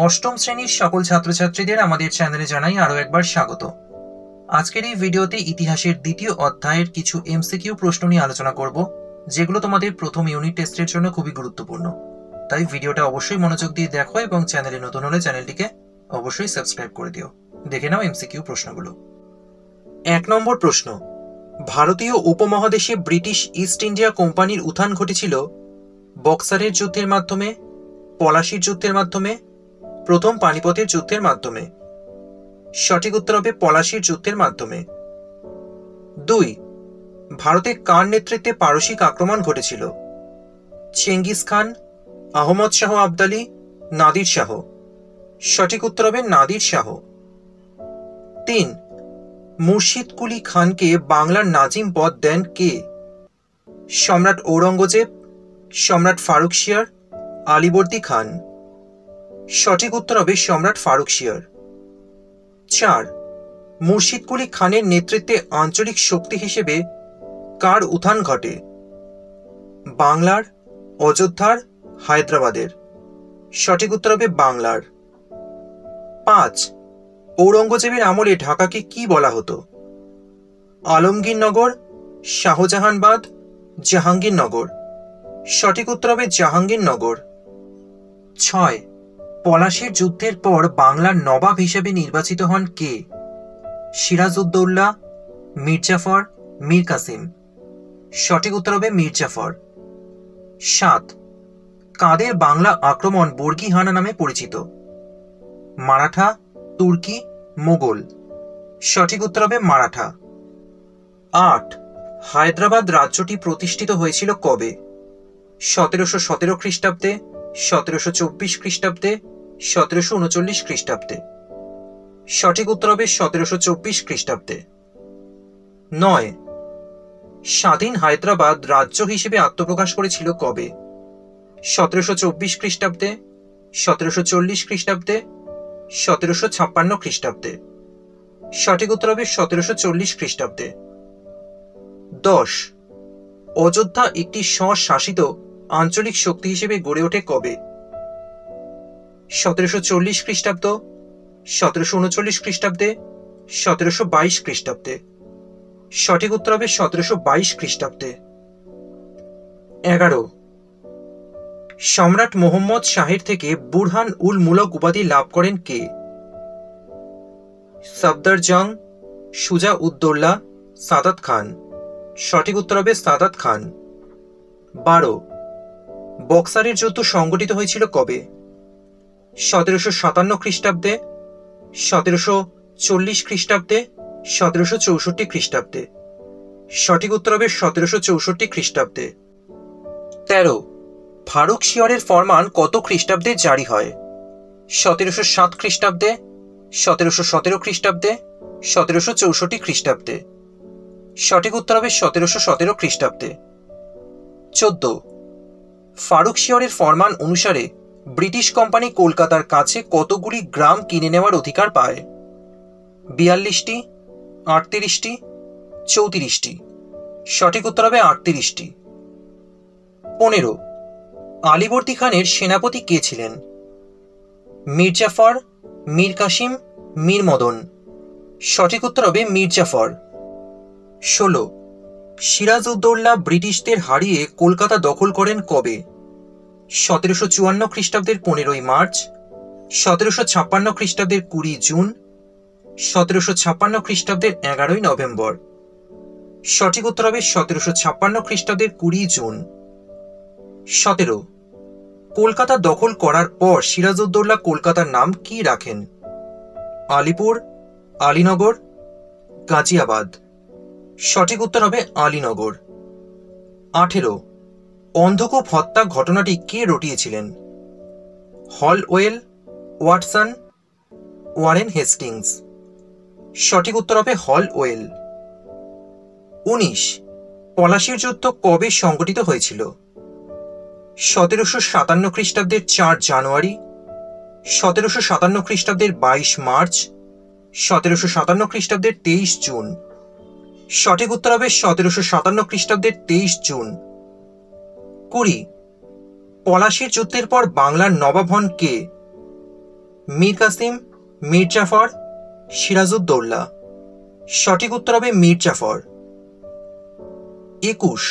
অষ্টম শ্রেণীর সকল ছাত্রছাত্রীদের আমাদের চ্যানেলে জানাই আরও একবার স্বাগত। আজকের এই ভিডিওতে ইতিহাসের দ্বিতীয় অধ্যায়ের কিছু এমসিকিউ প্রশ্ন নিয়ে আলোচনা করব, যেগুলো তোমাদের প্রথম ইউনিট টেস্টের জন্য খুবই গুরুত্বপূর্ণ। তাই ভিডিওটা অবশ্যই মনোযোগ দিয়ে দেখো এবং চ্যানেলে নতুন হলে চ্যানেলটিকে অবশ্যই সাবস্ক্রাইব করে দিও। দেখে নাও এমসিকিউ প্রশ্নগুলো। 1 নম্বর প্রশ্ন, ভারতীয় উপমহাদেশে ব্রিটিশ ইস্ট ইন্ডিয়া কোম্পানির উত্থান ঘটেছিল বক্সারের যুদ্ধের মাধ্যমে, পলাশির যুদ্ধের মাধ্যমে, প্রথম পানিপথের যুদ্ধের মাধ্যমে? সঠিক উত্তর হবে পলাশির যুদ্ধের মাধ্যমে। 2, ভারতে কার নেতৃত্বে পারসিক আক্রমণ ঘটেছিল? Genghis Khan, Ahmad Shah Abdali, Nadir Shah? সঠিক উত্তর হবে নাদির শাহ। 3, মুর্শিদ কুলি খানকে বাংলার নাজিম পদ দেন কে? সম্রাট ঔরঙ্গজেব, সম্রাট ফারুকশিয়ার, আলীবর্দী খান? সঠিক উত্তর হবে সম্রাট ফারুকশিয়ার। 4, মুর্শিদ কুলি খানের নেতৃত্বে আঞ্চলিক শক্তি হিসেবে কার উত্থান ঘটে? বাংলার, অযোধ্যার, হায়দ্রাবাদের? সঠিক উত্তর হবে বাংলার। 5, ঔরঙ্গজেবের আমলে ঢাকাকে কি বলা হতো? আলমগীরনগর, শাহজাহানবাদ, জাহাঙ্গীরনগর? সঠিক উত্তর হবে জাহাঙ্গীরনগর। 6, পলাশির যুদ্ধের পর বাংলার নবাব হিসেবে নির্বাচিত হন কে? সিরাজউদ্দৌলা, মির্জাফর, মীর কাসিম? সঠিক উত্তর হবে মির্জাফর। 7, কাদের বাংলা আক্রমণ বর্গীহানা নামে পরিচিত? মারাঠা, তুর্কি, মোগল? সঠিক উত্তর হবে মারাঠা। 8, হায়দ্রাবাদ রাজ্যটি প্রতিষ্ঠিত হয়েছিল কবে? 1717 খ্রিস্টাব্দে, 1724 খ্রিস্টাব্দে, 1739 খ্রিস্টাব্দে? সঠিক উত্তর হবে 1724 খ্রিস্টাব্দে। 9, স্বাধীন হায়দ্রাবাদ রাজ্য হিসেবে আত্মপ্রকাশ করেছিল কবে? 1724 খ্রিস্টাব্দে, 1740 খ্রিস্টাব্দে, 1756 খ্রিস্টাব্দে? সঠিক উত্তর হবে 1740 খ্রিস্টাব্দে। 10, অযোধ্যা একটি স্বশাসিত আঞ্চলিক শক্তি হিসেবে গড়ে ওঠে কবে? 1740 খ্রিস্টাব্দ, 1739 খ্রিস্টাব্দে, 1722 খ্রিস্টাব্দে? সঠিক উত্তর হবে 1722 খ্রিস্টাব্দে। 11, সম্রাট মোহাম্মদ শাহের থেকে বুরহান উল মুলক উপাধি লাভ করেন কে? সফদর জং, সুজা উদ্দৌলা, সাদাত খান? সঠিক উত্তর হবে সাদাত খান। 12, বক্সারের যুদ্ধ সংগঠিত হয়েছিল কবে? 1757 খ্রিস্টাব্দে, 1740 খ্রিস্টাব্দে, 1764 খ্রিস্টাব্দে? সঠিক উত্তর হবে 1764 খ্রিস্টাব্দে। 13, ফারুকশিয়রের ফরমান কত খ্রিস্টাব্দে জারি হয়? 1707 খ্রিস্টাব্দে, 1717 খ্রিস্টাব্দে, 1764 খ্রিস্টাব্দে? সঠিক উত্তর হবে 1717 খ্রিস্টাব্দে। 14, ফারুকশিয়রের ফরমান অনুসারে ব্রিটিশ কোম্পানি কলকাতার কাছে কতগুলি গ্রাম কিনে নেওয়ার অধিকার পায়? 42টি, 38টি, 34টি? সঠিক উত্তর হবে 38টি। 15, আলীবর্দী খানের সেনাপতি কে ছিলেন? মির্জাফর, মীর কাসিম, মীর মদন? সঠিক উত্তর হবে মির্জাফর। 16, সিরাজউদ্দৌলা ব্রিটিশদের হারিয়ে কলকাতা দখল করেন কবে? 1754 খ্রিস্টাব্দের 15ই মার্চ, 1756 খ্রিস্টাব্দের 20 জুন, 1756 খ্রিস্টাব্দের 11ই নভেম্বর? সঠিক উত্তর হবে 1756 খ্রিস্টাব্দের 20 জুন। 17, কলকাতা দখল করার পর সিরাজউদ্দৌলা কলকাতার নাম কি রাখেন? আলিপুর, আলীনগর, গাজিয়াবাদ? সঠিক উত্তর হবে আলীনগর। 18, অন্ধকূপ হত্যা ঘটনাটি কে রটিয়েছিলেন? Holwell, Watson, Warren Hastings? সঠিক উত্তর হবে হলওয়েল। 19, পলাশির যুদ্ধ কবে সংগঠিত হয়েছিল? 1757 খ্রিস্টাব্দের 4 জানুয়ারি, 1757 খ্রিস্টাব্দের 22 মার্চ, 1757 খ্রিস্টাব্দের 23 জুন? সঠিক উত্তর হবে 1757 খ্রিস্টাব্দের 23 জুন। 20, পলাশির যুদ্ধের পর বাংলার নবাব হন কে? মীর কাসিম, মীর জাফর, সিরাজউদ্দৌলা। সঠিক উত্তর হবে মীর জাফর। 21,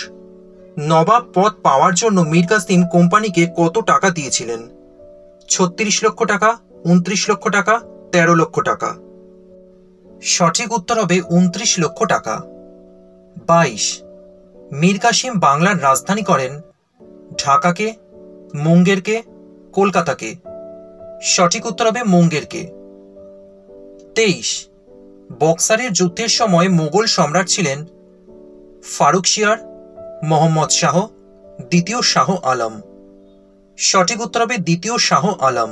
নবাব পদ পাওয়ার জন্য মীর কাসিম কোম্পানিকে কত টাকা দিয়েছিলেন? 36 লক্ষ টাকা, 29 লক্ষ টাকা, 13 লক্ষ টাকা। সঠিক উত্তর হবে 29 লক্ষ টাকা। 22, মীর কাসিম বাংলার রাজধানী করেন ঢাকাকে, মুঙ্গেরকে, কলকাতাকে? সঠিক উত্তর হবে মুঙ্গেরকে। 23, বক্সারের যুদ্ধের সময় মোগল সম্রাট ছিলেন ফারুকশিয়ার, মোহাম্মদ শাহ, দ্বিতীয় শাহ আলম? সঠিক উত্তর হবে দ্বিতীয় শাহ আলম।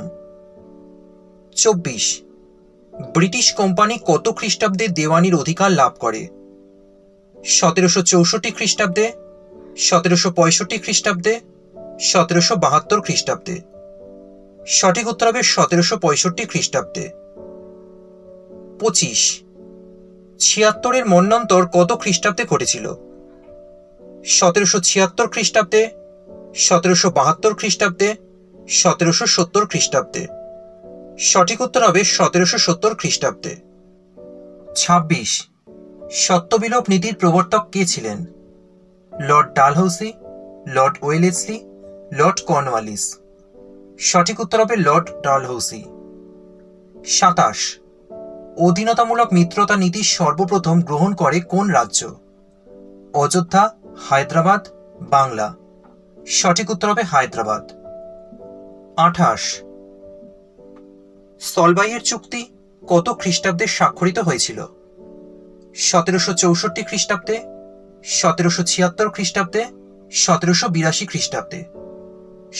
24, ব্রিটিশ কোম্পানি কত খ্রিস্টাব্দে দেওয়ানির অধিকার লাভ করে? 1764 খ্রিস্টাব্দে, 1765 খ্রিস্টাব্দে, 1772 খ্রিস্টাব্দে? সঠিক উত্তর হবে 1765 খ্রিস্টাব্দে। 25, 76-এর মন্বন্তর কত খ্রিস্টাব্দে ঘটেছিল? 1776 খ্রিস্টাব্দে, 1772 খ্রিস্টাব্দে, 1770 খ্রিস্টাব্দে? সঠিক উত্তর হবে 1770 খ্রিস্টাব্দে। 26, সত্যবিলোপ নীতির প্রবর্তক কে ছিলেন? Lord Dalhousie, Lord Wellesley, Lord Cornwallis? সঠিক উত্তর হবে লর্ড ডালহৌসি। 27, অধীনতামূলক মিত্রতা নীতি সর্বপ্রথম গ্রহণ করে কোন রাজ্য? অযোধ্যা, হায়দ্রাবাদ, বাংলা? সঠিক উত্তর হবে হায়দ্রাবাদ। 28, সলবাইয়ের চুক্তি কত খ্রিস্টাব্দে স্বাক্ষরিত হয়েছিল? 1764 খ্রিস্টাব্দে, 1776 খ্রিস্টাব্দে, 1782 খ্রিস্টাব্দে?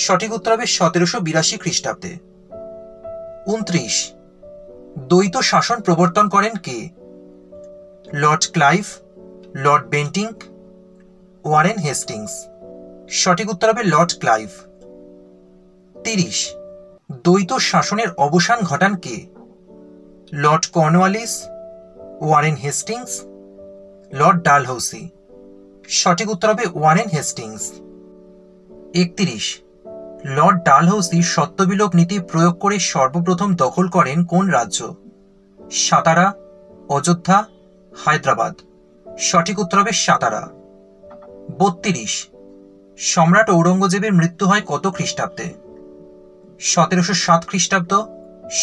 সঠিক উত্তর হবে 1782 খ্রিস্টাব্দে। 29, দ্বৈত শাসন প্রবর্তন করেন কে? Lord Clive, Lord Bentinck, Warren Hastings? সঠিক উত্তর হবে লর্ড ক্লাইভ। 30, দ্বৈত শাসনের অবসান ঘটান কে? Lord Cornwallis, Warren Hastings, Lord Dalhousie? সঠিক উত্তর হবে ওয়ারেন হেস্টিংস। 31, লর্ড ডালহৌসি সত্যবিলোপ নীতি প্রয়োগ করে সর্বপ্রথম দখল করেন কোন রাজ্য? সাতারা, অযোধ্যা, হায়দ্রাবাদ? সঠিক উত্তর হবে সাতারা। 32, সম্রাট ঔরঙ্গজেবের মৃত্যু হয় কত খ্রিস্টাব্দে? 1707 খ্রিস্টাব্দ,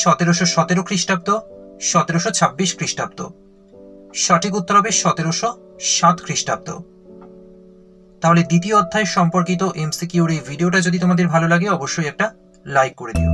1717 খ্রিস্টাব্দ, 1726 খ্রিস্টাব্দ? সঠিক উত্তর হবে 1707 খ্রিস্টাব্দ। তাহলে দ্বিতীয় অধ্যায় সম্পর্কিত এমসিকিউর এই ভিডিওটা যদি তোমাদের ভালো লাগে অবশ্যই একটা লাইক করে দিও।